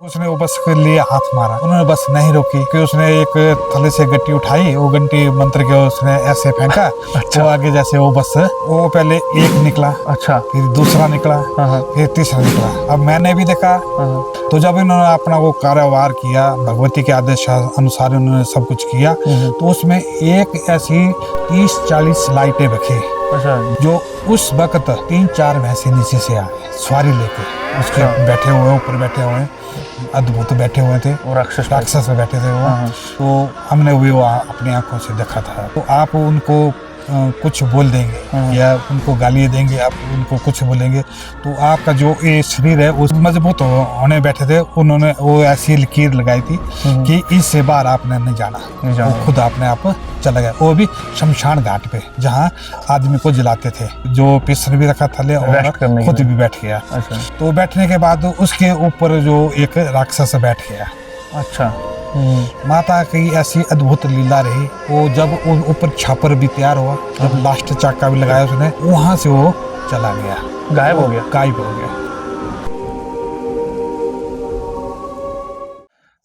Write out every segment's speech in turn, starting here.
उसने वो बस के लिए हाथ मारा, उन्होंने बस नहीं रोकी कि उसने एक थैले से गट्टी उठाई, वो गट्टी मंत्र के उसने ऐसे फेंका। अच्छा। वो आगे जैसे वो बस वो पहले एक निकला, अच्छा। फिर दूसरा निकला, फिर तीसरा निकला। अब मैंने भी देखा, तो जब इन्होंने अपना वो कारोबार किया, भगवती के आदेश अनुसार उन्होंने सब कुछ किया, तो उसमें एक ऐसी 30-40 लाइटें रखी। अच्छा। जो उस वक्त 3-4 भैंसे नीचे से आए सवारी लेके, उसके बैठे हुए ऊपर बैठे हुए अद्भुत बैठे हुए थे, और राक्षस में बैठे थे वो। तो हमने वो अपनी आंखों से देखा था। तो आप उनको कुछ बोल देंगे या उनको गालियाँ देंगे, आप उनको कुछ बोलेंगे, तो आपका जो ये शरीर है उस मजबूत होने बैठे थे। उन्होंने वो ऐसी लकीर लगाई थी कि इससे बाहर आपने नहीं जाना, वो खुद अपने आप चला गया। वो भी शमशान घाट पे, जहाँ आदमी को जलाते थे, जो पिस्टल भी रखा था और खुद भी बैठ गया। तो बैठने के बाद उसके ऊपर जो एक राक्षस बैठ गया। अच्छा। माता की ऐसी अद्भुत लीला रही। वो जब ऊपर छापर भी तैयार हुआ, जब लास्ट चाका भी लगाया उसने, वहां से वो चला गया, गायब हो गया।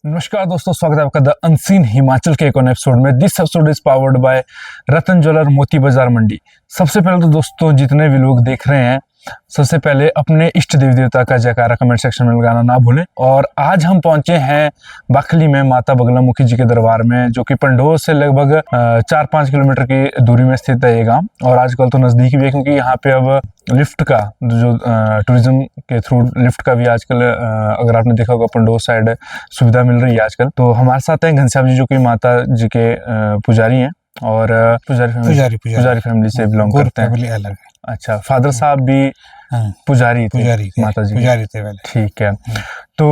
नमस्कार दोस्तों, स्वागत है आपका द अनसीन हिमाचल के एक और एपिसोड में। This episode is powered by Ratan jeweller, मोती बाजार मंडी। सबसे पहले तो दोस्तों, जितने भी लोग देख रहे हैं, सबसे पहले अपने इष्ट देवी देवता का जयकारा कमेंट सेक्शन में लगाना ना भूलें। और आज हम पहुंचे हैं बाखली में माता बगलामुखी जी के दरबार में, जो कि पंडोह से लगभग 4-5 किलोमीटर की दूरी में स्थित है ये गांव। और आजकल तो नज़दीक भी है, क्योंकि यहाँ पे अब लिफ्ट का जो टूरिज्म के थ्रू लिफ्ट का भी आजकल अगर आपने देखा होगा पंडोह साइड सुविधा मिल रही है आजकल। तो हमारे साथ हैं घनश्याम जी, जो कि माता जी के पुजारी हैं और पुजारी फैमिली से बिलोंग करते हैं। अलग। अच्छा, फादर साहब भी पुजारी थे माता जी थे। ठीक है। तो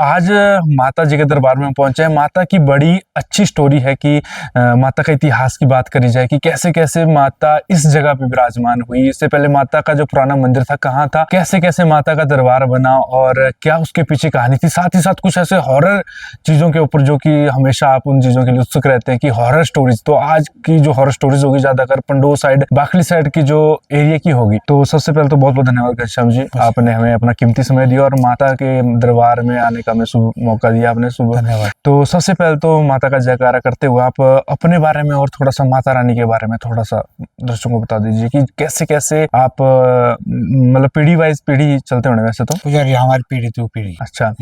आज माता जी के दरबार में पहुंचे हैं। माता की बड़ी अच्छी स्टोरी है कि माता का इतिहास की बात करी जाए कि कैसे कैसे माता इस जगह पे विराजमान हुई। इससे पहले माता का जो पुराना मंदिर था कहाँ था, कैसे कैसे माता का दरबार बना और क्या उसके पीछे कहानी थी। साथ ही साथ कुछ ऐसे हॉरर चीजों के ऊपर, जो कि हमेशा आप उन चीजों के लिए उत्सुक रहते हैं कि हॉरर स्टोरीज। तो आज की जो हॉरर स्टोरीज होगी ज्यादातर पंडोह साइड, बाखली साइड की जो एरिया की होगी। तो सबसे पहले तो बहुत बहुत धन्यवाद घनश्याम जी, आपने हमें अपना कीमती समय दिया और माता के दरबार में आने का हमें शुभ मौका दिया आपने। सुबह धन्यवाद। तो सबसे पहले तो माता का जयकारा करते हुए आप अपने बारे में और थोड़ा सा माता रानी के बारे में थोड़ा सा दर्शकों को बता दीजिए कि कैसे कैसे आप मतलब पीढ़ी वाइज पीढ़ी चलते होने वैसे तो पुजारी हमारी पीढ़ी तो पीढ़ी। अच्छा,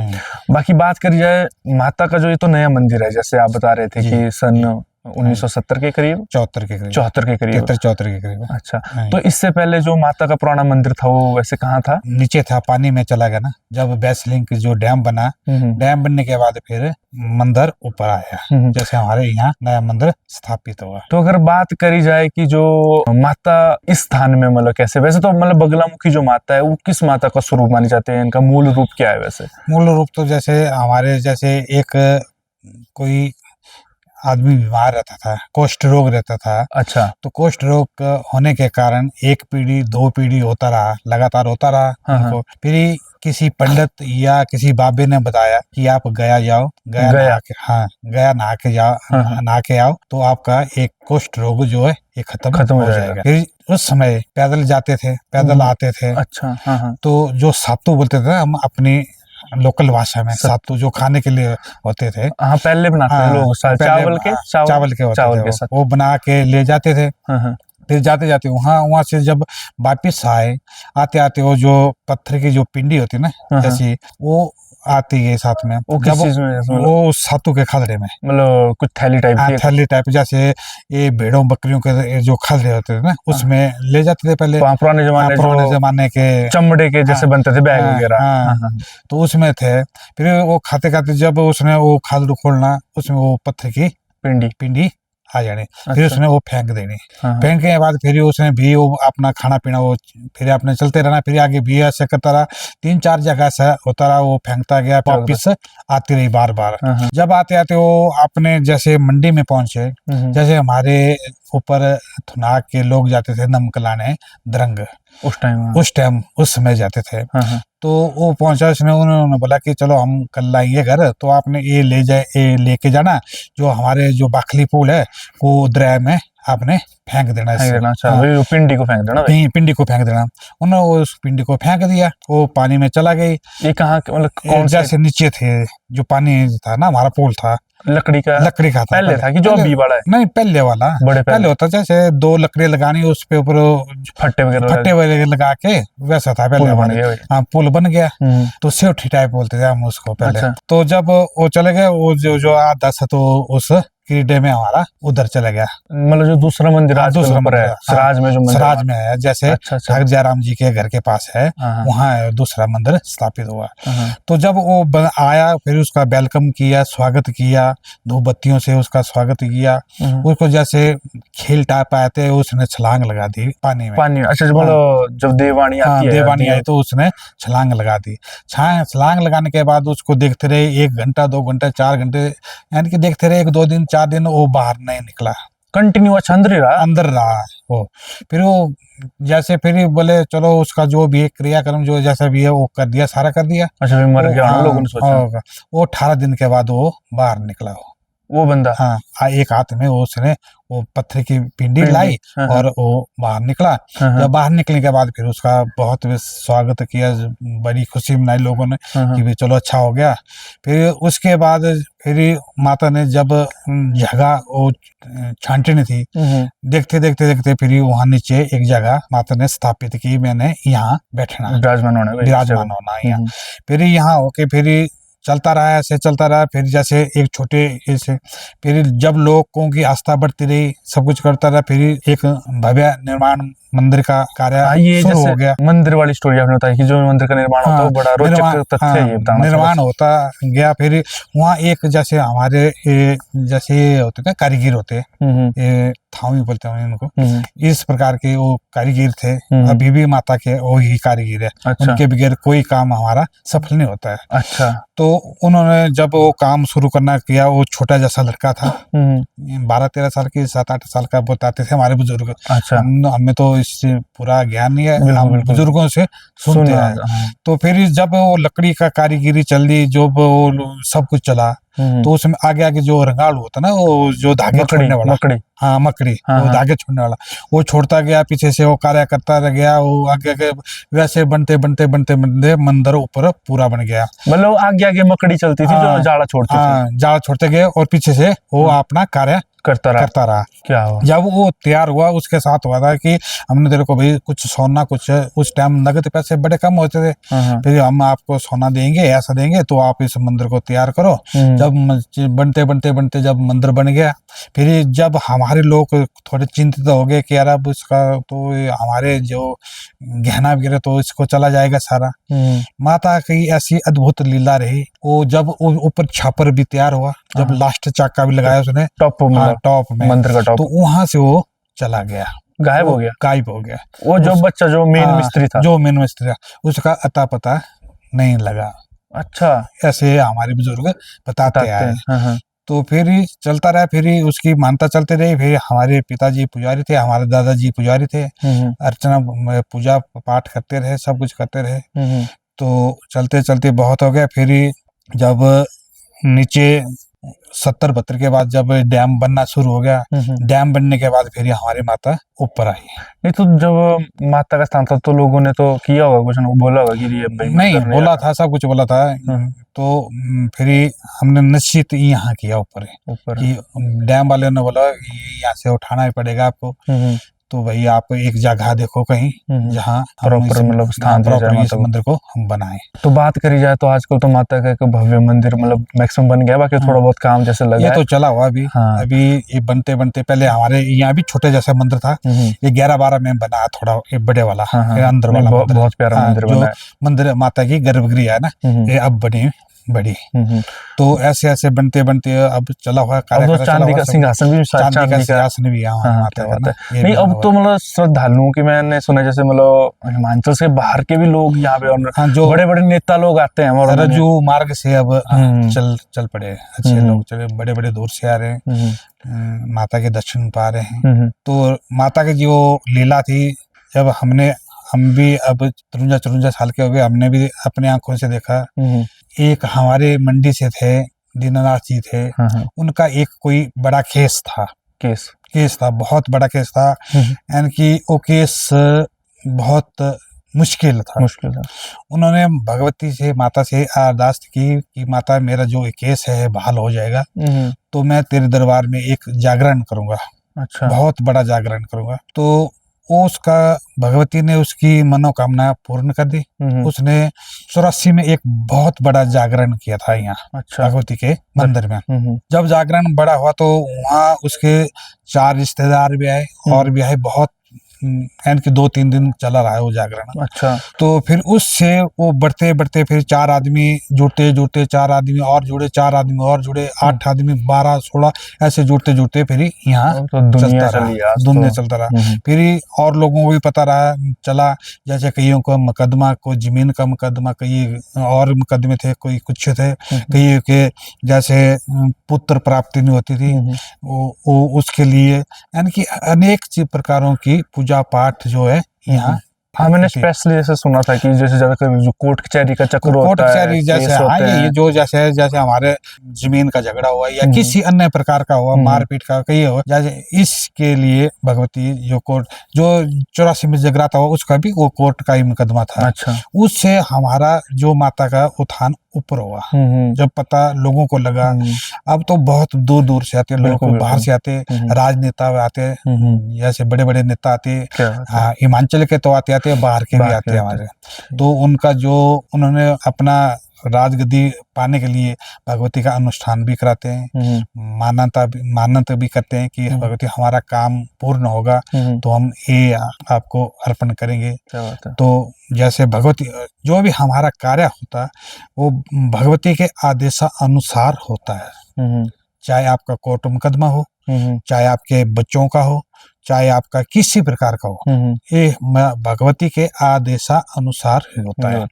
बाकी बात करी जाए माता का जो ये तो नया मंदिर है, जैसे आप बता रहे थे कि सन 1970 के करीब 74 के करीब। अच्छा, तो इससे पहले जो माता का पुराना मंदिर था वो वैसे कहाँ था? नीचे था, पानी में चला गया ना, जब बैसलिंग जो डैम बना, डैम बनने के बाद फिर मंदिर ऊपर आया, जैसे हमारे यहाँ नया मंदिर स्थापित हुआ। तो अगर बात करी जाए कि जो माता इस स्थान में मतलब कैसे, वैसे तो मतलब बगलामुखी जो माता है वो किस माता का स्वरूप माने जाते हैं, इनका मूल रूप क्या है? वैसे मूल रूप तो जैसे हमारे जैसे एक कोई आदमी बीमार रहता था, कुष्ठ रोग रहता था। अच्छा। तो कुष्ठ रोग होने के कारण 1 पीढ़ी 2 पीढ़ी होता रहा, लगातार होता रहा उनको। फिर किसी पंडित या किसी बाबे ने बताया कि आप गया जाओ, गया नहा के जाओ, नहा के आओ, तो आपका एक कुष्ठ रोग जो है ये खत्म हो जाएगा। फिर उस समय पैदल जाते थे, पैदल आते थे। अच्छा। तो जो सातू बोलते थे हम अपनी लोकल भाषा में, सातू जो खाने के लिए होते थे, पहले बनाते थे लोग चावल के होते थे, वो बना के ले जाते थे। फिर जाते जाते वहां से जब वापिस आते आते वो जो पत्थर की जो पिंडी होती ना, जैसी वो आती है साथ में। वो सातू के खलरे में, मतलब कुछ थैली टाइप जैसे ये भेड़ों बकरियों के जो खलरे होते थे ना, उसमें ले जाते थे पहले। पुराने जमाने के चमड़े के जैसे बनते थे बैग वगैरह, तो उसमें थे। फिर वो खाते खाते जब उसने वो खाल खोलना, उसमें वो पत्थर की पिंडी आ जाने। फिर उसने वो फेंक देनी। फेंक के बाद फिर उसने भी वो अपना खाना पीना वो फिर अपने चलते रहना। फिर आगे भी ऐसे करता रहा, 3-4 जगह से होता रहा, वो फेंकता गया, वापिस आती रही बार बार। जब आते आते वो अपने जैसे मंडी में पहुंचे, जैसे हमारे ऊपर थुनाक के लोग जाते थे नमकलाने दरंग, उस समय जाते थे। तो वो पहुंचा, उन्होंने बोला कि चलो हम कल लाएंगे घर, तो आपने ये लेके जाना, जो हमारे जो बाखली पुल है वो दरिया में आपने फेंक देना फेंक इससे। देना, अच्छा हाँ, वही वो पिंडी को फेंक देना भाई। पिंडी को फेंक देना। उन्होंने उस पिंडी को फेंक दिया, वो पानी में चला गई। ये कहाँ मतलब कौन से जैसे नीचे थे, जो पानी था ना, हमारा पुल था, लकड़ी का था पहले था कि जो अभी वाला है? नहीं, पहले वाला। बड़े पहले होता, जैसे 2 लकड़ी लगानी, उस पे ऊपर फट्टे फट्टे वगैरह लगा के, वैसा था पहले पुल बन हमारे। गया भाई। हाँ, पुल बन गया। तो सेवठी टाइप बोलते थे हम उसको पहले। अच्छा। तो जब वो चले गए, वो जो आधा सा तो उस क्रीडे में हमारा उधर चले गया। मतलब जो दूसरा मंदिर हाँ, आजकल दूसरा ऊपर है, मंदिर, सराज में जो मंदिर सराज में है, जैसे अच्छा अच्छा। ठाकुर जयराम जी के घर के पास है, हाँ, वहाँ है दूसरा मंदिर स्थापित हुआ। हाँ, तो जब वो आया, फिर उसका वेलकम किया, स्वागत किया, धूप बत्तियों से उसका स्वागत किया। उसको जैसे खेल टाइप आए थे, उसने छलांग लगा दी पानी में। पानी, अच्छा मतलब जब देवानी आती है, देवानी आई तो उसने छलांग लगा दी। छलांग लगाने के बाद उसको देखते रहे 1 घंटा, 2 घंटे, 4 घंटे, यानी कि देखते रहे 1, 2 दिन, 4 दिन, वो बाहर नहीं निकला, कंटिन्यू अच्छा अंदर ही रहा। वो। फिर वो जैसे फिर बोले चलो उसका जो भी है क्रियाक्रम, जो जैसा भी है वो कर दिया, सारा कर दिया। अच्छा फिर मर गया ना, हाँ, लोगों ने सोचा। वो 18 दिन के बाद वो बाहर निकला। वो बंदा, हाँ, एक हाथ में उसने वो पत्थर की पिंडी लाई, हाँ, और वो बाहर निकला। हाँ, जब बाहर निकलने के बाद फिर उसका बहुत स्वागत किया, बड़ी खुशी मनाई लोगों ने हाँ, कि भाई चलो अच्छा हो गया। फिर उसके बाद फिर माता ने जब जगह वो छांटनी थी, देखते देखते देखते फिर वहां नीचे एक जगह माता ने स्थापित की, मैंने यहाँ बैठना, विराजमान होना यहाँ। फिर यहाँ होके फिर चलता रहा, ऐसे चलता रहा। फिर जैसे एक छोटे ऐसे, फिर जब लोगों की आस्था बढ़ती रही, सब कुछ करता रहा, फिर एक भव्य निर्माण मंदिर का कार्य शुरू हो गया। मंदिर वाली स्टोरी आपने बताई कि जो मंदिर का निर्माण होता है, वो बड़ा रोचक तथ्य है ये बताना। निर्माण होता गया। फिर वहाँ एक जैसे हमारे जैसे होते थे कारीगर होते, ये थावी बोलते हैं इनको, इस प्रकार के वो कारीगर थे। अभी भी माता के वो ही कारीगर है। अच्छा। उनके बगैर कोई काम हमारा सफल नहीं होता है। अच्छा। तो उन्होंने जब वो काम शुरू करना किया, वो छोटा जैसा लड़का था, 12-13 साल की, 7-8 साल का बताते थे हमारे बुजुर्ग। अच्छा। हमें तो इससे पूरा ज्ञान नहीं है, हम बुजुर्गों से सुनते हैं। तो फिर जब वो लकड़ी का कारीगिरी चल दी, जो वो सब कुछ चला, तो उसमें आगे आगे जो रंगाल होता ना, वो जो धागे छोड़ने वाला, हाँ मकड़ी, वो धागे छोड़ने वाला, वो छोड़ता गया, पीछे से वो कार्य करता रह गया। वो आगे आगे वैसे बनते बनते बनते बनते मंदिर ऊपर पूरा बन गया। मतलब आगे आगे मकड़ी चलती थी, जो जाड़ा छोड़ती थी, जाड़ा छोड़ते गए, और पीछे से वो अपना कार्य करता रहा। क्या हुआ? जब वो तैयार हुआ, उसके साथ हुआ था कि हमने तेरे को भाई कुछ सोना, कुछ उस टाइम नगद पैसे बड़े कम होते थे, फिर हम आपको सोना देंगे, ऐसा देंगे, तो आप इस मंदिर को तैयार करो। जब बनते बनते बनते जब मंदिर बन गया, फिर जब हमारे लोग थोड़े चिंतित हो गए कि यार अब इसका तो हमारे जो गहना वगैरह तो इसको चला जाएगा सारा। माता की ऐसी अद्भुत लीला रही। वो जब ऊपर छापर भी तैयार हुआ, जब लास्ट चाका भी लगाया उसने टॉप में मंदिर का टॉप, तो वहां से वो चला गया, गायब हो गया। वो जो बच्चा जो मेन मिस्त्री था, उसका अता पता नहीं लगा। अच्छा, ऐसे हमारे बुजुर्ग बताते आए। तो फिर चलता रहा, फिर उसकी मानता चलते रही। फिर हमारे पिताजी पुजारी थे, हमारे दादाजी पुजारी थे, अर्चना पूजा पाठ करते रहे, सब कुछ करते रहे। तो चलते चलते बहुत हो गया। फिर जब नीचे 70-72 के बाद जब डैम बनना शुरू हो गया, डैम बनने के बाद फिर हमारी माता ऊपर आई। नहीं तो जब माता का स्थान था तो लोगों ने तो किया होगा कुछ, बोला होगा कि ये नहीं बोला था, सब कुछ बोला था। तो फिर हमने निश्चित यहाँ किया ऊपर कि डैम वाले ने बोला यहाँ से उठाना ही पड़ेगा आपको। तो भाई आप एक जगह देखो कहीं जहाँ प्रॉपर मतलब स्थान इस मंदिर को हम बनाए। तो बात करी जाए तो आजकल तो माता का एक भव्य मंदिर मतलब मैक्सिमम बन गया, बाकी थोड़ा बहुत काम जैसे लगा, ये तो चला हुआ अभी। अभी ये बनते बनते पहले हमारे यहाँ भी छोटे जैसा मंदिर था, ये 11-12 में बना, थोड़ा ये बड़े वाला अंदर वाला बहुत प्यारा मंदिर, जो मंदिर माता की गर्भगृह है ना, ये अब बनी बड़ी। तो ऐसे ऐसे बनते बनते अब चला हुआ कार्य। चांदी का सिंहासन भी यहाँ नहीं, अब तो मतलब श्रद्धालुओं की मैंने सुना जैसे मतलब हिमाचल से बाहर के भी लोग यहाँ पे, और जो बड़े बड़े नेता लोग आते हैं, रज्जू मार्ग से अब चल पड़े, अच्छे लोग चले, बड़े बड़े दूर से आ रहे हैं, माता के दर्शन पा रहे हैं। तो माता की जो लीला थी, जब हम भी अब 53 साल के हो गए, हमने भी अपने आंखों से देखा। एक हमारे मंडी से थे, दीनानाथ जी थे, उनका एक कोई बड़ा केस था, केस था, बहुत बड़ा केस था, यानी कि वो केस बहुत मुश्किल था। उन्होंने भगवती से, माता से अरदास की कि माता मेरा जो केस है बहाल हो जाएगा तो मैं तेरे दरबार में एक जागरण करूंगा। अच्छा। बहुत बड़ा जागरण करूंगा। तो वो उसका, भगवती ने उसकी मनोकामना पूर्ण कर दी। उसने 84 में एक बहुत बड़ा जागरण किया था यहाँ। अच्छा। भगवती के मंदिर में। जब जागरण बड़ा हुआ तो वहाँ उसके 4 रिश्तेदार भी आए और भी आए, बहुत एंड के 2-3 दिन चला रहा है वो जागरण। अच्छा। तो फिर उससे वो बढ़ते बढ़ते फिर 4 आदमी जुड़ते 4 आदमी और जुड़े, 4 आदमी और जुड़े, 8 आदमी, 12, 16 ऐसे जुड़ते फिर यहाँ तो दुनिया चलता रहा। फिर और लोगों को भी पता रहा, चला, जैसे कईयों को मुकदमा, को जमीन का मुकदमा, कई और मुकदमे थे, कोई कुछ थे, कई के जैसे पुत्र प्राप्ति नहीं होती थी वो उसके लिए, यानी कि अनेक प्रकारों की पूजा पाठ जो है यहाँ। हाँ, मैंने स्पेशली जैसे सुना था कि जैसे ज्यादातर जो कोर्ट कचहरी का चक्र होता है, जैसे हाँ ये जो जैसे हमारे जमीन का झगड़ा हुआ या किसी अन्य प्रकार का हुआ, मारपीट का कई हुआ, जैसे इसके लिए भगवती जो कोर्ट, जो 84 में जगराता हुआ उसका भी वो कोर्ट का ही मुकदमा था। अच्छा। उससे हमारा जो माता का उत्थान ऊपर हुआ। जब पता लोगों को लगा, अब तो बहुत दूर दूर से आते लोग, बाहर से आते, राजनेता आते, जैसे बड़े बड़े नेता आते, हिमाचल के तो आते, बाहर के भी आते हमारे। तो उनका जो उन्होंने अपना राजगद्दी पाने के लिए भगवती का अनुष्ठान भी कराते हैं, मान्यता भी करते हैं कि भगवती हमारा काम पूर्ण होगा तो हम ये आपको अर्पण करेंगे। तो जैसे भगवती जो भी हमारा कार्य होता है वो भगवती के आदेशानुसार होता है, चाहे आपका कोर्ट मुकदमा हो, चाहे आपके बच्चों का हो, चाहे आपका किसी प्रकार का हो, ये भगवती के आदेशानुसार होता है।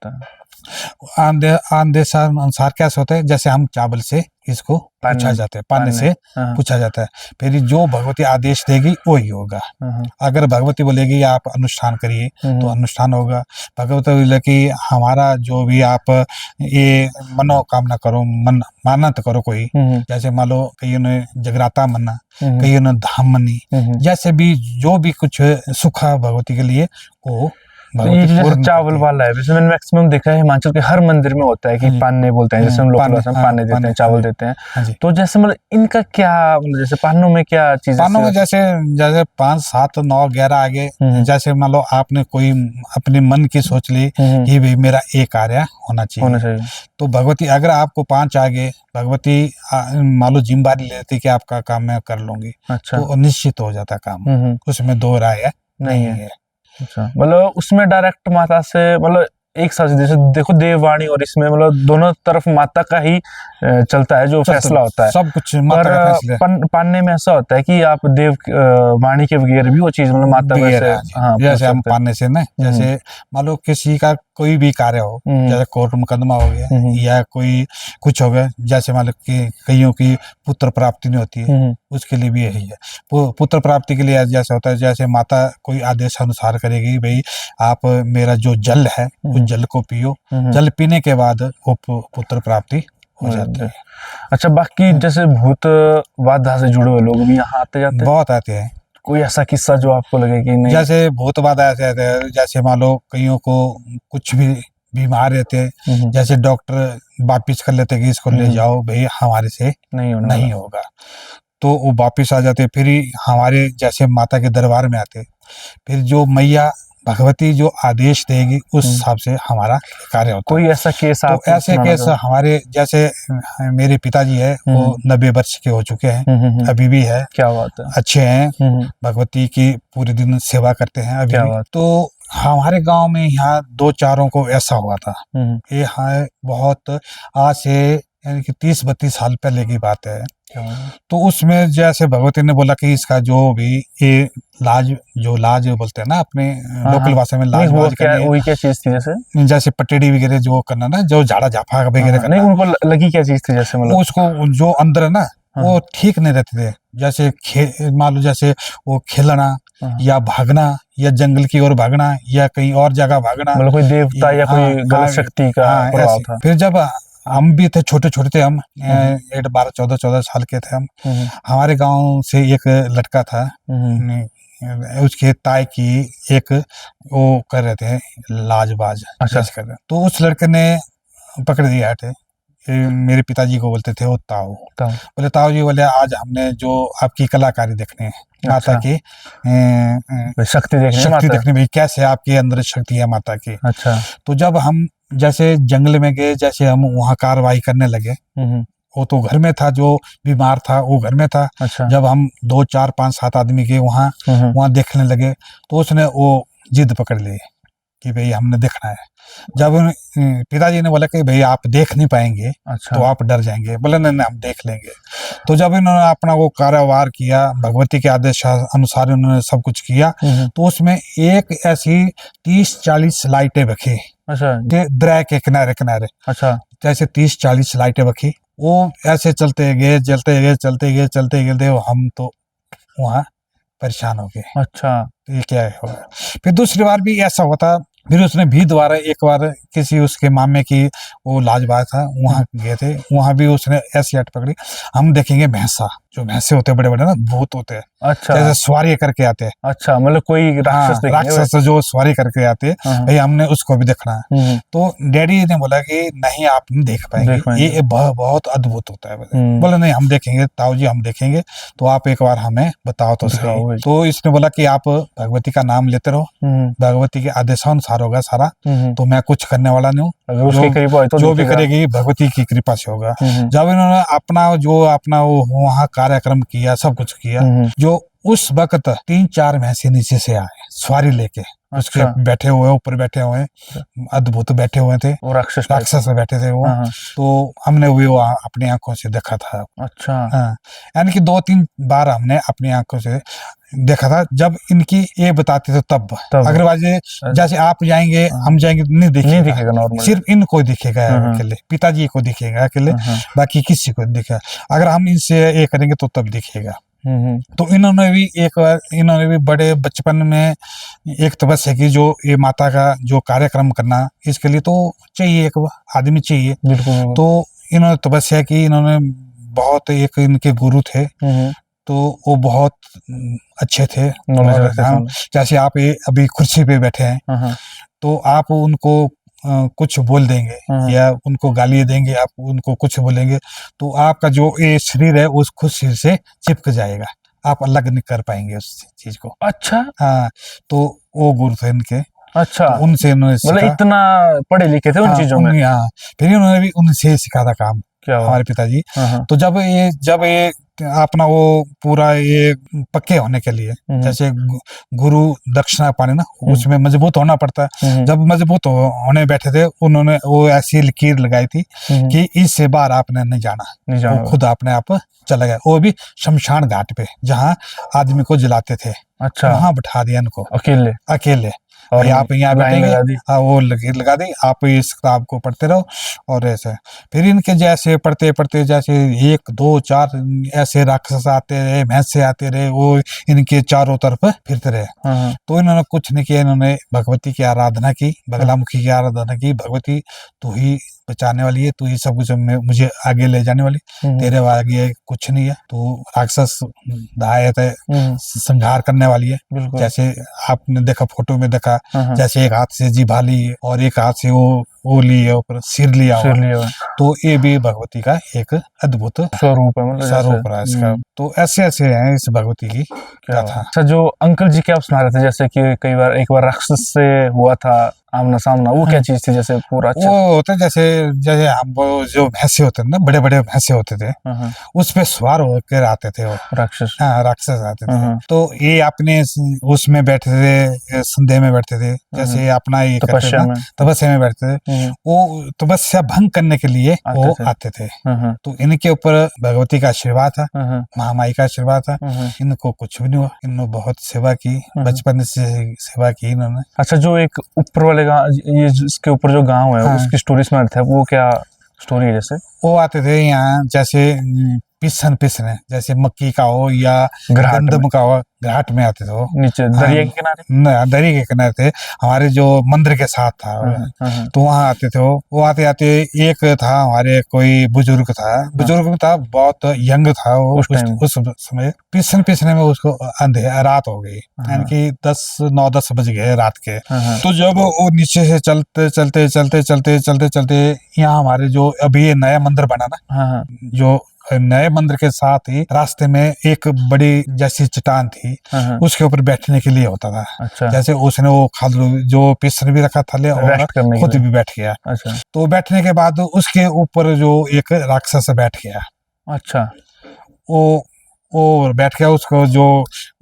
आदेशानुसार कैसे होता है, जैसे हम चावल से इसको पूछा जाता है, पानी से पूछा जाता है, फिर जो भगवती आदेश देगी वही होगा। अगर भगवती बोलेगी आप अनुष्ठान करिए तो अनुष्ठान होगा। भगवती बोले कि हमारा जो भी आप ये मनोकामना करो, मानत करो कोई, जैसे मान लो कईयों ने जगराता मना, कईयों ने धाम मनी, जैसे भी जो भी कुछ सुख है भगवती के लिए वो ये जैसे चावल वाला है, वैसे मैंने मैक्सिमम देखा है हिमाचल के हर मंदिर में होता है कि पान्ने बोलते हैं, जैसे हम लोकल भाषा में पान्ने देते हैं, चावल देते हैं। तो जैसे मतलब इनका क्या, मतलब जैसे पान्नों में क्या चीज, पान्नों में जैसे 5, 7, 9, 11 आगे, जैसे मान लो आपने कोई अपने मन की सोच ली कि भाई मेरा एक कार्य होना चाहिए, तो भगवती अगर आपको 5 आगे, भगवती मान लो जिम्मेदारी लेती कि आपका काम मैं कर लूंगी। अच्छा। तो निश्चित हो जाता काम, उसमें 2 राय नहीं है। अच्छा, मतलब उसमें डायरेक्ट माता से, मतलब एक साथ जैसे देखो देववाणी और इसमें मतलब दोनों तरफ माता का ही चलता है जो फैसला होता है, सब कुछ माता का फैसला। पान्ने में ऐसा होता है कि आप देव वाणी के बगैर भी वो चीज मतलब माता वैसे, हाँ, जैसे हम पान्ने से ना, जैसे मान लो किसी का कोई भी कार्य हो, जैसे कोर्ट मुकदमा हो गया या कोई कुछ हो गया, जैसे मान लो कि कईयों की पुत्र प्राप्ति नहीं होती है, उसके लिए भी यही है। पुत्र प्राप्ति के लिए जैसे होता है, जैसे माता कोई आदेश अनुसार करेगी, भाई आप मेरा जो जल है उस जल को पियो, जल पीने के बाद वो पुत्र प्राप्ति हो जाती है। अच्छा, बाकी जैसे भूत बाधा से जुड़े हुए लोग भी यहाँ आते जाते हैं? बहुत आते हैं। कोई ऐसा किस्सा जो आपको लगे कि नहीं? जैसे भूत बाधा ऐसे आते हैं, जैसे मान लो कईयों को कुछ भी बीमार रहते हैं, जैसे डॉक्टर वापिस कर लेते कि इसको ले जाओ भाई हमारे से नहीं होगा, तो वो वापिस आ जाते, फिर हमारे जैसे माता के दरबार में आते, फिर जो मैया भगवती जो आदेश देगी उस हिसाब से हमारा कार्य होता है। कोई ऐसा केस तो ऐसे केस हमारे, जैसे मेरे पिताजी है वो 90 वर्ष के हो चुके हैं, अभी भी है। क्या बात है। अच्छे हैं, भगवती की पूरे दिन सेवा करते हैं अभी भी। तो हमारे गांव में यहाँ 2-4 को ऐसा हुआ था, ये है बहुत आज से यानी कि 30-32 साल पहले की बात है। तो उसमें जैसे भगवती ने बोला कि इसका जो भी ये लाज बोलते हैं ना अपने लोकल भाषा में, लाज वही क्या चीज थी, जैसे पटेड़ी वगैरह जो करना ना, जो झाड़ा झापा वगैरह करना, नहीं उनको लगी क्या चीज थी, जैसे मतलब उसको जो अंदर है ना वो ठीक नहीं रहते थे, जैसे मान लो जैसे वो खेलना या भागना या जंगल की ओर भागना या कहीं और जगह भागना, मतलब कोई देवता या कोई गलत शक्ति का प्रभाव था। फिर जब हम भी थे, छोटे छोटे थे हम, 12 14 साल के थे हम। हमारे गांव से एक लड़का था, उसके ताई की एक वो कर रहे थे लाजबाज, अच्छा। कर रहे, तो उस लड़के ने पकड़ दिया थे। मेरे पिताजी को बोलते थे वो ताऊ, बोले ताऊ जी, बोले आज हमने जो आपकी कलाकारी देखनी है, माता की शक्ति देखनी भाई, कैसे आपके अंदर शक्ति है माता की। अच्छा। तो जब हम जैसे जंगल में गए, जैसे हम वहाँ कार्रवाई करने लगे, वो तो घर में था, जो बीमार था वो घर में था। अच्छा। जब हम 2 4 5 7 आदमी के वहाँ देखने लगे, तो उसने वो जिद पकड़ ली कि भाई हमने देखना है। जब पिताजी ने बोला कि भाई आप देख नहीं पाएंगे, अच्छा। तो आप डर जाएंगे, बोले नहीं नहीं हम देख लेंगे। तो जब इन्होंने अपना वो कारोबार किया, भगवती के आदेश अनुसार उन्होंने सब कुछ किया, तो उसमें एक ऐसी 30-40 लाइटें रखी। अच्छा। दरिया के किनारे किनारे, अच्छा, जैसे 30-40 लाइटें रखी। वो ऐसे चलते गए, हम तो वहाँ परेशान हो गए। अच्छा, ये क्या होगा। फिर दूसरी बार भी ऐसा होता, फिर उसने भी दोबारा एक बार किसी उसके मामे की वो लाजवाब था, वहाँ गए थे, वहाँ भी उसने ऐसी हट पकड़ी, हम देखेंगे भैंसा, जो भैंसे होते बड़े बड़े ना, भूत होते हैं। अच्छा। जैसे सवारी करके आते हैं। अच्छा, मतलब कोई राक्षस जो सवारी करके आते हैं, भाई हमने उसको भी देखना है। तो डैडी ने बोला कि नहीं आप नहीं देख पाएंगे, ये बहुत अद्भुत होता है। बोला नहीं हम देखेंगे ताऊ जी, हम देखेंगे, तो आप एक बार हमें बताओ तो सही। तो इसने बोला कि आप भगवती का नाम लेते रहो, भगवती के आदेशानुसार होगा सारा, तो मैं कुछ करने वाला नहीं हूँ, जो भी करेगी भगवती की कृपा से होगा। जब इन्होंने अपना वो वहाँ कार्यक्रम किया, सब कुछ किया, जो उस वक्त 3-4 भैंसे नीचे से आए सवारी लेके, उसके बैठे हुए, ऊपर बैठे हुए, अद्भुत बैठे हुए थे, राक्षस में बैठे थे वो। तो हमने वो अपनी आंखों से देखा था। अच्छा। हाँ, यानी कि 2-3 बार हमने अपनी आंखों से देखा था। जब इनकी ये बताते थे तब अग्रवाल जैसे आप जाएंगे हम जाएंगे, नहीं दिखेगा नॉर्मल, सिर्फ इनको दिखेगा अकेले, पिताजी को दिखेगा अकेले, बाकी किसी को दिखेगा। अगर हम इनसे ये करेंगे तो तब दिखेगा। तो इन्होंने भी बड़े बचपन में एक तपस्या की, जो ये माता का जो कार्यक्रम करना, इसके लिए तो चाहिए एक आदमी चाहिए। तो इन्होंने तपस्या की, इन्होंने बहुत, एक इनके गुरु थे, तो वो बहुत अच्छे थे, जैसे आप ये अभी कुर्सी पे बैठे हैं, तो आप उनको कुछ बोल देंगे या उनको गाली देंगे, आप उनको कुछ बोलेंगे, तो आपका जो ये शरीर है उस खुद शरीर से चिपक जाएगा, आप अलग नहीं कर पाएंगे उस चीज को। अच्छा। हाँ, तो वो गुरु थे इनके। अच्छा, तो उनसे इन्होंने मतलब इतना पढ़े लिखे थे उन चीजों में। हाँ, फिर उन्होंने भी उनसे सिखा था काम, क्या हमारे पिताजी। तो जब ये अपना वो पूरा ये पक्के होने के लिए, जैसे गुरु दक्षिणा पाने ना, उसमें मजबूत होना पड़ता है। जब मजबूत होने बैठे थे, उन्होंने वो ऐसी लकीर लगाई थी कि इससे बाहर आपने नहीं जाना, वो खुद अपने आप चला गया। वो भी शमशान घाट पे, जहाँ आदमी को जलाते थे। अच्छा। वहां बैठा दिया इनको अकेले और आप यहाँ बैठेंगे, वो लकीर लगा दी, आप इस किताब को पढ़ते रहो। और ऐसे फिर इनके जैसे पढ़ते जैसे 1 2 4 ऐसे राक्षस आते रहे, भैंसे आते रहे, वो इनके चारों तरफ फिरते रहे। तो इन्होंने कुछ नहीं किया, इन्होंने भगवती की आराधना की, बगलामुखी की आराधना की। भगवती तू ही बचाने वाली है, तू ही सब कुछ मुझे आगे ले जाने वाली, तेरे आगे कुछ नहीं है, तू राक्षस दायत है, संहार करने वाली है। जैसे आपने देखा, फोटो में देखा, जैसे एक हाथ से जीभा ली और एक हाथ से वो ली है, ऊपर सिर लिया। तो ये भी भगवती का एक अद्भुत स्वरूप है, मतलब है इसका। तो ऐसे हैं इस भगवती की कथा। अच्छा, जो अंकल जी क्या आप सुना रहे थे, जैसे कि एक बार राक्षस से हुआ था आमना सामना, वो क्या चीज थी? जैसे पूरा अच्छा वो होता है, जैसे हम वो जो भैंसे होते थे ना, बड़े बड़े भैंसे होते थे, उस पे सवार होकर आते थे वो राक्षस। हाँ, राक्षस आते थे। तो ये अपने उसमें बैठे थे, संदेह में बैठते थे, जैसे अपना ये तपस्या में बैठते थे। वो तपस्या भंग करने के लिए वो आते थे। तो इनके ऊपर भगवती का आशीर्वाद था, महामाई का आशीर्वाद था, इनको कुछ भी नहीं हुआ। इन्होंने बहुत सेवा की, बचपन से सेवा की इन्होंने। अच्छा, जो एक ऊपर वाले ये इसके ऊपर जो गांव है, उसकी स्टोरी सुना था, वो क्या स्टोरी है? जैसे वो आते थे यहाँ, जैसे पिसन पिसने, जैसे मक्की का हो या घराट गंदम में। का हो, घाट में आते थे वो। नीचे दरिया के किनारे। न, दरी के किनारे थे, हमारे जो मंदिर के साथ था। हाँ। तो वहां आते थे वो आते आते एक था हमारे कोई बुजुर्ग था, बुजुर्ग था, बहुत यंग था वो उस टाइम। उस समय पिसने पिसने में उसको रात हो गई, यानी कि 9-10 बज गए रात के। तो जब वो नीचे से चलते चलते चलते चलते चलते चलते यहाँ हमारे जो अभी ये नया मंदिर बना ना, जो नए मंदिर के साथ ही रास्ते में एक बड़ी जैसी चट्टान थी, उसके ऊपर बैठने के लिए होता था। अच्छा। जैसे उसने वो खादरू जो पिसन भी रखा थले और रेस्ट करने के खुद लिए। भी बैठ गया। अच्छा। तो बैठने के बाद उसके ऊपर जो एक राक्षस बैठ गया, अच्छा। वो बैठ गया, उसको जो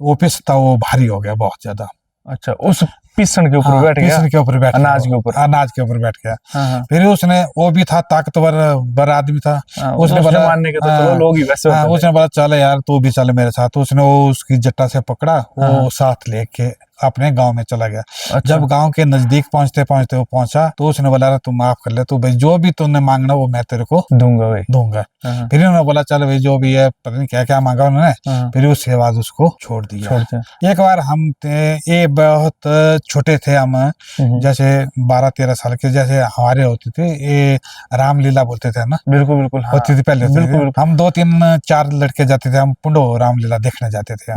वो पिस था वो भारी हो गया बहुत ज्यादा। अच्छा, उस पिसन के ऊपर हाँ, बैठ गया। पिसन के ऊपर बैठ अनाज गया, के ऊपर। अनाज के ऊपर बैठ गया। हाँ। फिर उसने, वो भी था ताकतवर बड़ा आदमी था, उसने बोला मानने के तो चलो लोग ही वैसे होते थे। उसने बोला चल यार तू भी चल मेरे साथ। तो उसने वो उसकी जट्टा से पकड़ा, वो साथ लेके अपने गांव में चला गया। अच्छा। जब गांव के नजदीक पहुंचते पहुंचते वो पहुंचा, तो उसने बोला तू माफ कर ले, तू भाई जो भी तूने मांगना वो मैं तेरे को दूंगा भाई। दूंगा। फिर उन्होंने बोला चल भाई जो भी है, पता नहीं क्या क्या मांगा उन्होंने। फिर उसके बाद उसको छोड़ दिया। एक बार हम ये बहुत छोटे थे हम, जैसे 12-13 साल के, जैसे हमारे होते थे ये रामलीला बोलते थे ना। बिल्कुल बिल्कुल। हाँ। होती थी पहले होती थी। बिल्कुल। हम 2-3-4 लड़के जाते थे, हम पुंडो रामलीला देखने जाते थे।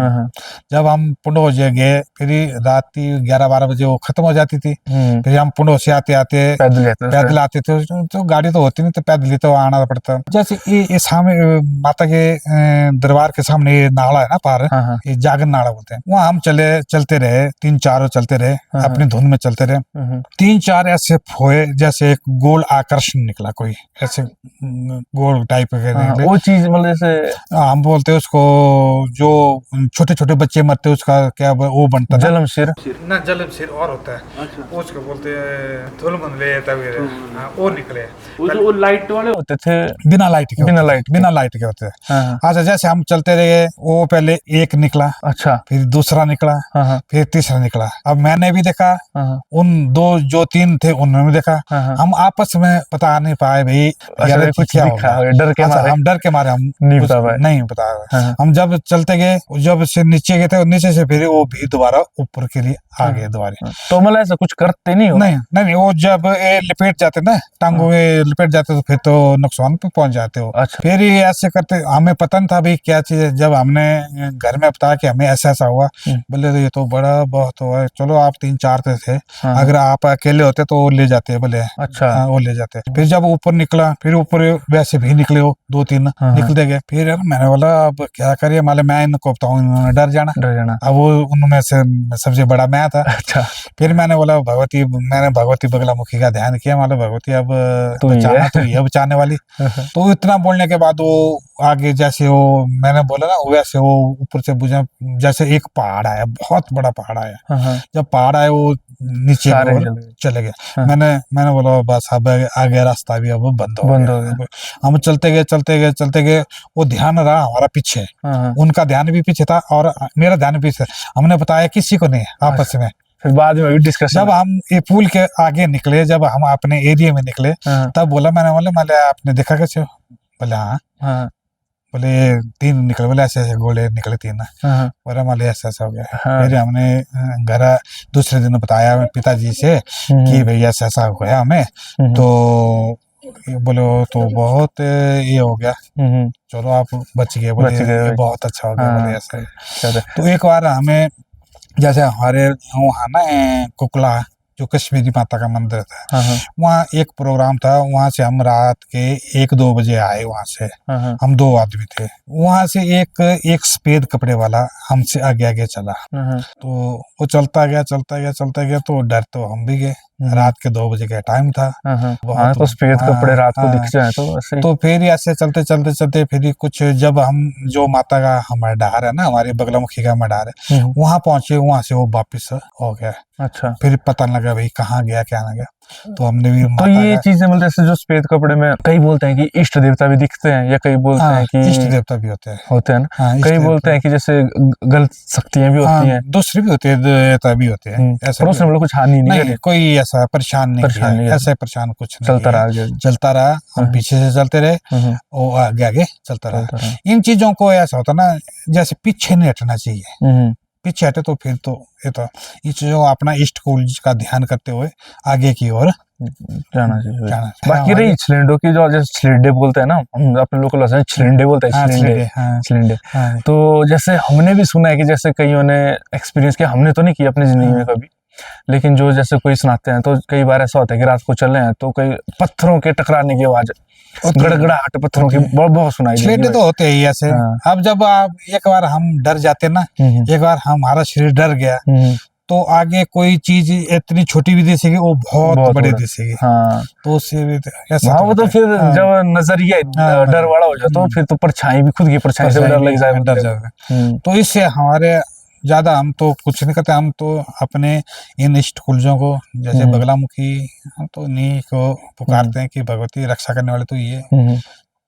जब हम पुंडो गए, फिर रात 11-12 बजे वो खत्म हो जाती थी। फिर हम पुंडो से आते आते पैदल आते थे, तो गाड़ी तो होती नहीं, तो पैदल ही तो आना पड़ता। जैसे ये सामने माता के दरबार के सामने ये नाला है ना पार, ये जागन नाला बोलते हैं, वहाँ हम चलते रहे, 3-4 चलते रहे, अपनी धुन में चलते रहे। 3-4 ऐसे फोए, जैसे एक गोल आकर्षण निकला, कोई ऐसे गोल टाइप के निकले। वो चीज मतलब जैसे हम बोलते हैं उसको, जो छोटे छोटे बच्चे मरते हैं उसका क्या वो बनता है, जलमशीर ना, जलमशीर और होता है। अच्छा। उसको बोलते हैं धुलमन ले तबीर, वो निकले। वो लाइट वाले होते थे, बिना लाइट के, बिना लाइट के होते हैं। अच्छा, जैसे हम चलते रहे, वो पहले एक निकला, अच्छा, फिर दूसरा निकला, फिर तीसरा निकला। अब मैंने भी देखा, उन जो 3 थे उन्होंने भी देखा। हम आपस में बता नहीं पाए भाई यार कुछ क्या होगा, डर के मारे। हम डर के मारे हम नहीं बता रहे। हम जब चलते गए, जब से नीचे गए थे, नीचे से फिर वो भी दोबारा ऊपर के लिए आ गए दोबारा। तो मतलब ऐसा कुछ करते नहीं हो? नहीं, वो जब लिपेट जाते ना, टांगों में लिपेट जाते, तो फिर तो नुकसान पे पहुंच जाते हो। अच्छा। फिर ये ऐसे करते, हमें पता नहीं था भाई क्या चीज है। जब हमने घर में बताया कि हमें ऐसा ऐसा हुआ, बोले तो ये तो बड़ा बहुत हुआ, चलो आप 3-4 थे, अगर आप अकेले होते तो वो ले जाते, बोले अच्छा वो ले जाते। फिर जब ऊपर निकला, फिर ऊपर वैसे भी निकले हो 2-3 निकलते गए। फिर मैंने बोला अब क्या करिए, माले मैं इनको बताऊँ, इन्होंने डर जाना। अब वो उनमें से सबसे बड़ा मैं था। अच्छा। फिर मैंने बोला भगवती बगलामुखी का ध्यान किया, मालो भगवती अब बचाना तो ये बचाने वाली। तो इतना बोलने के बाद वो आगे, जैसे वो मैंने बोला ना, वैसे वो ऊपर से बुझा, जैसे एक पहाड़ आया, बहुत बड़ा पहाड़ आया। जब पहाड़ आया वो नीचे चले गए। मैंने बोला बस अब आगे रास्ता भी अब बंद हो गया। हम चलते गए, वो ध्यान रहा हमारा पीछे, उनका ध्यान भी पीछे था और मेरा ध्यान भी पीछे। हमने बताया किसी को नहीं आपस में। फिर बाद में डिस्कशन, जब हम ये पुल के आगे निकले, जब हम अपने एरिया में निकले, तब बोला मैंने आपने देखा कैसे? बोले हाँ। बोले 3 निकले, बोले ऐसे ऐसे गोले निकले 3। बोला माले ऐसा ऐसा हो गया। फिर हमने घर दूसरे दिन बताया पिताजी से कि भैया ऐसा ऐसा हो गया हमें। तो बोले तो बहुत ये हो गया, चलो आप बच गए, बोले बहुत अच्छा हो गया, बोले ऐसा। तो एक बार हमें, जैसे हमारे वहाँ ना कुकला, जो कश्मीरी माता का मंदिर था, वहाँ एक प्रोग्राम था। वहाँ से हम रात के 1-2 बजे आए वहाँ से। हम 2 आदमी थे। वहाँ से एक सफेद कपड़े वाला हमसे आगे चला। तो वो चलता गया तो डर तो हम भी गए। रात के 2 बजे का टाइम था। तो सफेद कपड़े रात को दिख जाए तो फिर ऐसे चलते फिर कुछ, जब हम जो माता का हमारा डहार है ना, हमारे बगलामुखी का मडार है, वहां पहुंचे, वहां से वो वापिस हो गया। अच्छा। फिर पता लगा भाई कहाँ गया क्या ना गया। तो हमने भी तो माता ये का- चीजें मतलब जैसे जो सफेद कपड़े में कई बोलते हैं कि इष्ट देवता भी दिखते हैं, या कई बोलते हाँ, हैं कि इष्ट देवता भी होते हैं। होते हैं ना, हाँ, इष्ट कई देवता बोलते हैं कि जैसे गलत शक्तियां भी होती हैं। दूसरी भी होती है, देवता भी होते हैं, ऐसा पर भी उसने मतलब कुछ हानि नहीं नहीं, करी, कोई ऐसा परेशान नहीं परेशान नहीं किया, किया। ऐसे परेशान कुछ नहीं चलता किया। रहा आगे। चलता रहा, हम हाँ। पीछे से चलते रहे, हम्म, वो आगे आगे चलता रहा। चलता रहा। इन चीजों को ऐसा होता ना, जैसे पीछे नहीं हटना चाहिए, हम्म, पीछे हटे तो फिर तो ये तो ये चीजों अपना इष्ट कुल का ध्यान करते हुए आगे की ओर जाना चाहिए। जाना चाहिए। बाकी रही छिलंडों की, जो जैसे छिलंडे बोलते हैं ना, हम अपने लोकल भाषा में छिलंडे बोलते हैं, हाँ, छिलंडे छिलंडे, हाँ, छिलंडे। हाँ, तो जैसे हमने भी सुना है कि जैसे कईयों ने एक्सपीरियंस किया, हमने तो नहीं किया अपनी जिंदगी में हाँ। कभी, लेकिन जो जैसे कोई सुनाते हैं तो कई बार ऐसा होता है कि रात को चल रहे हैं तो कई पत्थरों के टकराने की आवाज, गड़गड़ाहट पत्थरों की बहुत सुनाई देती छिलंडे है। तो होते ही ऐसे। हाँ। अब जब आप एक बार हम डर जाते ना, एक बार हमारा शरीर डर गया, तो आगे कोई चीज इतनी छोटी भी दिखेगी, वो बहुत बड़ी बड़ा। दिखेगी। हाँ, तो उससे भी ऐसा वहाँ वो तो होता फिर है। हाँ, जब नजरिया हाँ, डर वाला हो जाता तो फिर तो परछाई भी, खुद की परछाई से भी डर लग जाए डर बंदे को। जाएगा। तो इससे हमारे ज्यादा हम तो कुछ नहीं करते, हम तो अपने इन इष्ट कुलजों को, जैसे बगलामुखी, हम तो इन्हीं को पुकारते हैं कि भगवती रक्षा करने वाले तो ये।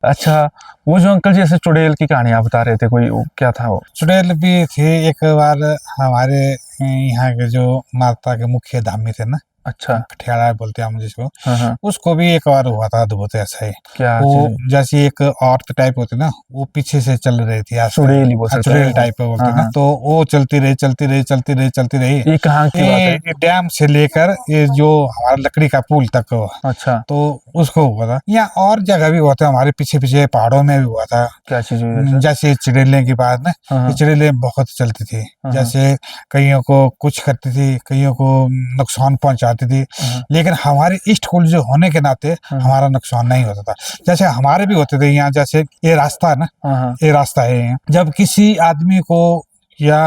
अच्छा, वो जो अंकल जी ऐसे चुड़ैल की कहानी आप बता रहे थे, कोई वो क्या था वो? चुड़ैल भी थे एक बार हमारे यहाँ के जो माता के मुख्य धामी थे ना, अच्छा। कठियाला बोलते हैं हम जिसको, हाँ। उसको भी एक बार हुआ था अद्भुत ऐसा ही। क्या वो चीज़? जैसी एक औरत टाइप होती ना, वो पीछे से चल रही थी, चुड़ैल ही बोल सकते हैं। चुड़ैल टाइप बोलते हाँ, ना, हाँ। तो वो चलती रही चलती रही चलती रही चलती रही, ये कहाँ की बात है? ये डैम से लेकर ये जो हमारा लकड़ी का पुल तक हुआ, अच्छा, तो उसको हुआ था। यहाँ और जगह भी हुआ था, हमारे पीछे पीछे पहाड़ों में भी हुआ था। क्या चीज हुई वैसे? जैसे चिड़ैले की बात ना, हाँ, ये चिड़ैले बहुत चलती थी, हाँ। जैसे कईयों को कुछ करती थी, कईयों को नुकसान पहुंचाती थी, हाँ। लेकिन हमारे इष्ट कुल जो होने के नाते हमारा नुकसान नहीं होता था। जैसे हमारे भी होते थे यहाँ, जैसे ये रास्ता है ना, हाँ, ये रास्ता है यहाँ। जब किसी आदमी को या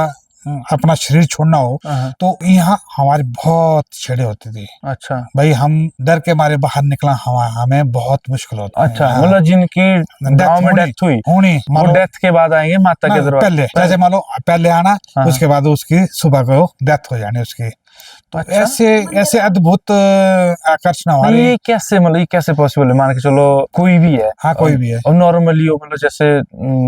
अपना शरीर छोड़ना हो, हाँ। तो यहाँ हमारी बहुत छेड़े होती थी अच्छा, भाई, हम डर के मारे बाहर निकला, हमें बहुत मुश्किल होती है। अच्छा। हाँ। मतलब जिनकी गांव में डेथ हुई, होनी वो डेथ के बाद आएंगे माता के दरबार पहले, जैसे मान लो पहले आना, हाँ। उसके बाद उसकी सुबह को डेथ हो जानी उसकी। तो अच्छा। ऐसे अद्भुत आकर्षण नहीं, हमारे। ये कैसे, मतलब ये कैसे पॉसिबल है? मान के चलो कोई भी है, हाँ, कोई भी है। और नॉर्मली वो मतलब जैसे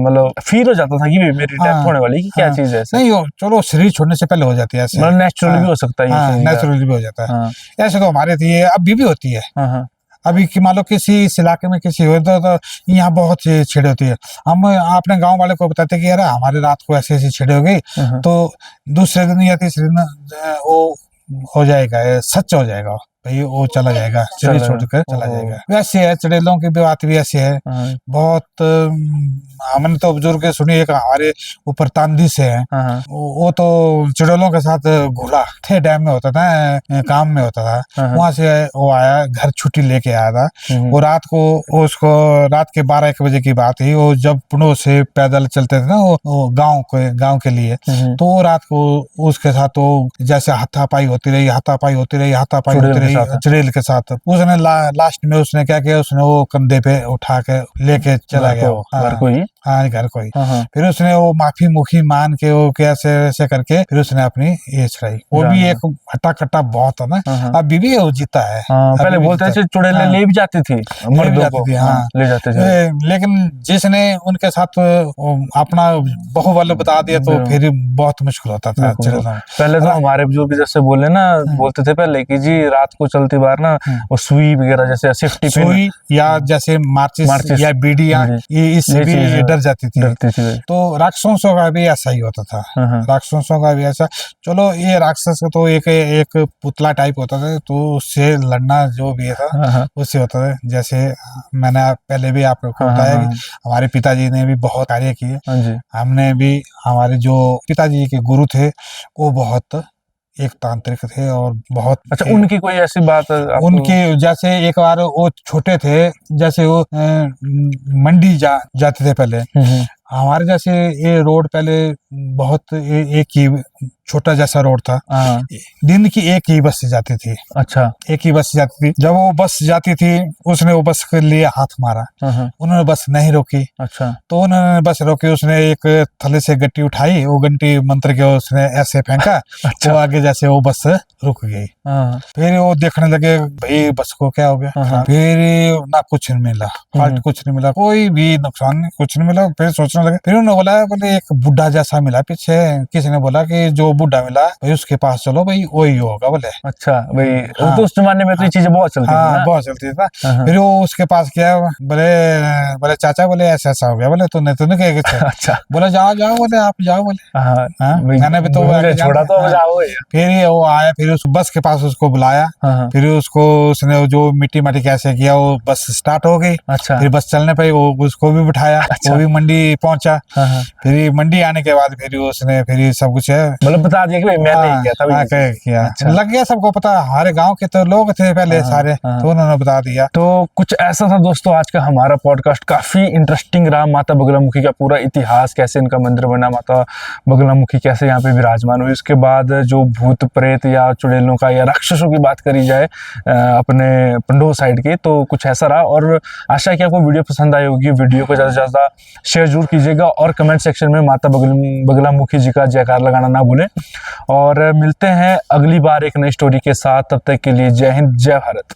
मतलब फील हो जाता था कि भी मेरी डेथ होने वाली है, कि क्या हाँ, चीज है ऐसे? नहीं, चलो शरीर छोड़ने से पहले हो जाती है ऐसे, मतलब नेचुरल भी हो सकता है ये हाँ, चीज का। नेचुरली भी हो जाता है। हाँ, ऐसे तो हमारे थी, अभी भी होती है। हाँ। अभी की मान लो किसी इस इलाके में किसी हो तो यहाँ बहुत सी छेड़े होती है। हम अपने गांव वाले को बताते कि यार हमारे रात को ऐसी ऐसी छेड़े हो गई, तो दूसरे दिन या तीसरे दिन वो हो जाएगा, सच हो जाएगा भाई, वो चला जाएगा, शरीर छोड़कर चला जाएगा। वैसे है, चुड़ैलों की भी बात भी ऐसी है। बहुत हमने तो बुजुर्ग सुनी, एक हमारे ऊपर तांदी से है, वो तो चुड़ैलों के साथ घुला थे, डैम में होता था, काम में होता था, वहां से वो आया, घर छुट्टी लेके आया था। वो रात को, उसको रात के 12-1 बजे की बात है, वो जब पुणे से पैदल चलते थे ना, वो गाँव के लिए, तो वो रात को उसके साथ वो जैसे हाथापाई होती रही, हाथापाई होती रही, हाथापाई होती रही चुड़ैल के साथ। उसने लास्ट में उसने क्या किया, उसने वो कंधे पे उठा के लेके चला गया, घर को ही। हाँ, घर को ही। फिर उसने वो माफी मुखी मान के वो कैसे वैसे करके फिर उसने अपनी ये छुड़ाई। वो भी एक हट्टा कट्टा बहुत है ना, अभी भी वो जीता है। पहले बोलते थे चुड़ैलें ले भी जाती थी मर्दों को, ले जाते थे, लेकिन जिसने उनके साथ अपना बहुबल बता दिया तो फिर बहुत मुश्किल होता था। पहले तो हमारे बुजुर्ग जैसे बोलते थे पहले कि जी रात को चलती बार ना वो सुई वगैरह, जैसे सेफ्टी सुई या जैसे माचिस या बीड़ियां, ये इससे भी डर जाती थी। तो राक्षसों का भी ऐसा ही होता था, राक्षसों का भी ऐसा। चलो, ये राक्षस तो एक पुतला टाइप होता था, तो उससे लड़ना जो भी था उससे होता था। जैसे मैंने पहले भी आपको बताया कि हमारे पिताजी ने भी बहुत कार्य किए, हमने भी, हमारे जो पिताजी के गुरु थे वो बहुत एक तांत्रिक थे और बहुत। अच्छा, उनकी कोई ऐसी बात उनके जैसे एक बार वो छोटे थे, जैसे वो मंडी जाते थे पहले, हमारे जैसे ये रोड पहले बहुत एक ही छोटा जैसा रोड था। हाँ। दिन की एक ही बस जाती थी, अच्छा। एक ही बस जाती थी। जब वो बस जाती थी उसने वो बस के लिए हाथ मारा, हाँ। उन्होंने बस नहीं रोकी। अच्छा। तो उन्होंने बस रोकी, उसने एक थैले से गट्टी उठाई, वो गट्टी मंत्र के उसने ऐसे फेंका। अच्छा। वो आगे जैसे वो बस रुक गई। हाँ। फिर वो देखने लगे भाई बस को क्या हो गया। हाँ। फिर ना कुछ नहीं मिला, फाल्ट कुछ नहीं मिला, कोई भी नुकसान नहीं, कुछ नहीं मिला। फिर सोचने लगे, फिर उन्होंने बोला बोले एक बुढ़ा जैसा मिला पीछे। किसी ने बोला कि जो बुढ़ा मिला भाई उसके पास चलो, भाई वही होगा बोले। अच्छा भाई, हाँ। तो उस जमाने में तो ये चीजें बहुत चलती थी हाँ ना। बहुत चलती था। हाँ। फिर वो उसके पास गया, बोले बोले चाचा बोले ऐसा ऐसा हो गया। बोले तूने तूने क्या कुछ। अच्छा। बोला जाओ जाओ बोले आप जाओ बोले। हाँ हाँ, भाई, मैंने भी तो मुझे छोड़ा तो अब हाँ। जाओ। फिर ये वो आया, फिर उस बस के पास उसको बुलाया। हाँ। फिर उसको उसने जो मिट्टी माटी कैसे किया, वो बस स्टार्ट हो गई। अच्छा। फिर बस चलने पे वो उसको भी बिठाया। अच्छा। वो भी मंडी पहुंचा। हाँ। फिर मंडी आने के बाद फिर उसने फिर सब कुछ है मतलब बता दिया कि भाई मैंने ही किया था भाई। किया। अच्छा। लग गया सबको पता, हमारे गांव के तो लोग थे पहले सारे, तो उन्होंने बता दिया। तो कुछ ऐसा था दोस्तों, आज का हमारा पॉडकास्ट काफी इंटरेस्टिंग रहा। माता बगलामुखी का पूरा इतिहास, कैसे इनका मंदिर बना, माता बगलामुखी कैसे यहाँ पे विराजमान हुई, उसके बाद जो भूत प्रेत या चुड़ैलों का या राक्षसों की बात करी जाए अपने पंडोह साइड की, तो कुछ ऐसा रहा। और आशा है कि आपको वीडियो पसंद आई होगी। वीडियो को ज़्यादा से ज़्यादा शेयर जरूर कीजिएगा और कमेंट सेक्शन में माता बगलामुखी जी का जयकार लगाना ना भूलें। और मिलते हैं अगली बार एक नई स्टोरी के साथ। तब तक के लिए जय हिंद, जय भारत।